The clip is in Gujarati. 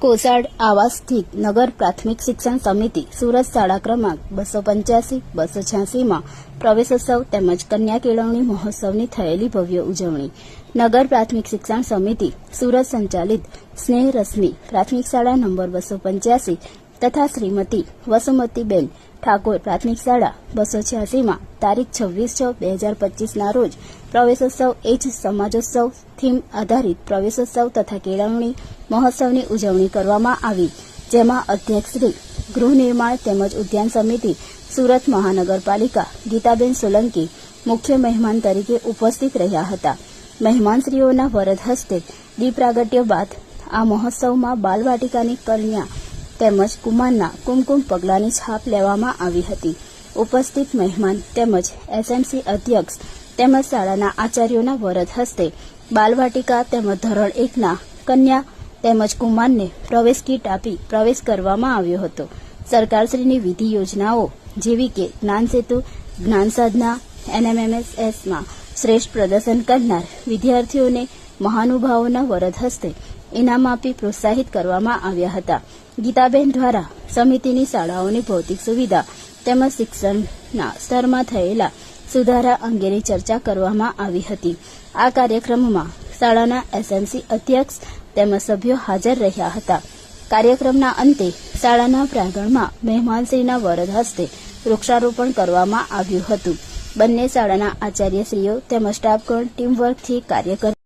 કોસાડ આવાસ સ્થિત નગર પ્રાથમિક શિક્ષણ સમિતિ સુરત શાળા ક્રમાંક 285, 286 માં પ્રવેશોત્સવ તેમજ કન્યા કેળવણી મહોત્સવની થયેલી ભવ્ય ઉજવણી. નગર પ્રાથમિક શિક્ષણ સમિતિ સુરત સંચાલિત સ્નેહ રશ્મિ પ્રાથમિક શાળા નંબર 285 તથા શ્રીમતી વસુમતીબેન ઠાકોર પ્રાથમિક શાળા 286 માં તારીખ 26/6/2025 રોજ પ્રવેશોત્સવ એજ સમાજોત્સવ થીમ આધારિત પ્રવેશોત્સવ તથા કેળવણી મહોત્સવની ઉજવણી કરવામાં આવી, જેમાં અધ્યક્ષ શ્રી ગૃહ નિર્માણ તેમજ ઉદ્યાન સમિતિ સુરત મહાનગરપાલિકા ગીતાબેન સોલંકી મુખ્ય મહેમાન તરીકે ઉપસ્થિત રહ્યા હતા. મહેમાનશ્રીઓના વરદ હસ્તે દીપ પ્રાગટ્ય બાદ આ મહોત્સવમાં બાલવાટિકાની કન્યા તેમજ કુમારના કુમકુમ પગલાની છાપ લેવામાં આવી હતી. ઉપસ્થિત મહેમાન તેમજ એસએમસી અધ્યક્ષ તેમજ શાળાના આચાર્યોના વરદ હસ્તે બાલવાટિકા તેમજ ધોરણ 1ના કન્યા તેમજ કુમારને પ્રવેશ કીટ આપી પ્રવેશ કરવામાં આવ્યો હતો. સરકારશ્રીની વિધિ યોજનાઓ જેવી કે જ્ઞાન સેતુ, જ્ઞાન સાધના, NMMSમાં શ્રેષ્ઠ પ્રદર્શન કરનાર વિદ્યાર્થીઓને મહાનુભાવોના વરદ હસ્તે ઇનામ આપી પ્રોત્સાહિત કરવામાં આવ્યા હતા. ગીતાબેન દ્વારા સમિતિની શાળાઓની ભૌતિક સુવિધા તેમજ શિક્ષણના સ્તરમાં થયેલા સુધારા અંગેની ચર્ચા કરવામાં આવી હતી. આ કાર્યક્રમમાં શાળાના એસએમસી અધ્યક્ષ તેમજ સભ્યો હાજર રહ્યા હતા. કાર્યક્રમના અંતે શાળાના પ્રાંગણમાં મહેમાનશ્રીના વરદ હસ્તે વૃક્ષારોપણ કરવામાં આવ્યું હતું. બંને શાળાના આચાર્યશ્રીઓ તેમજ સ્ટાફગણ ટીમવર્કથી કાર્ય કરી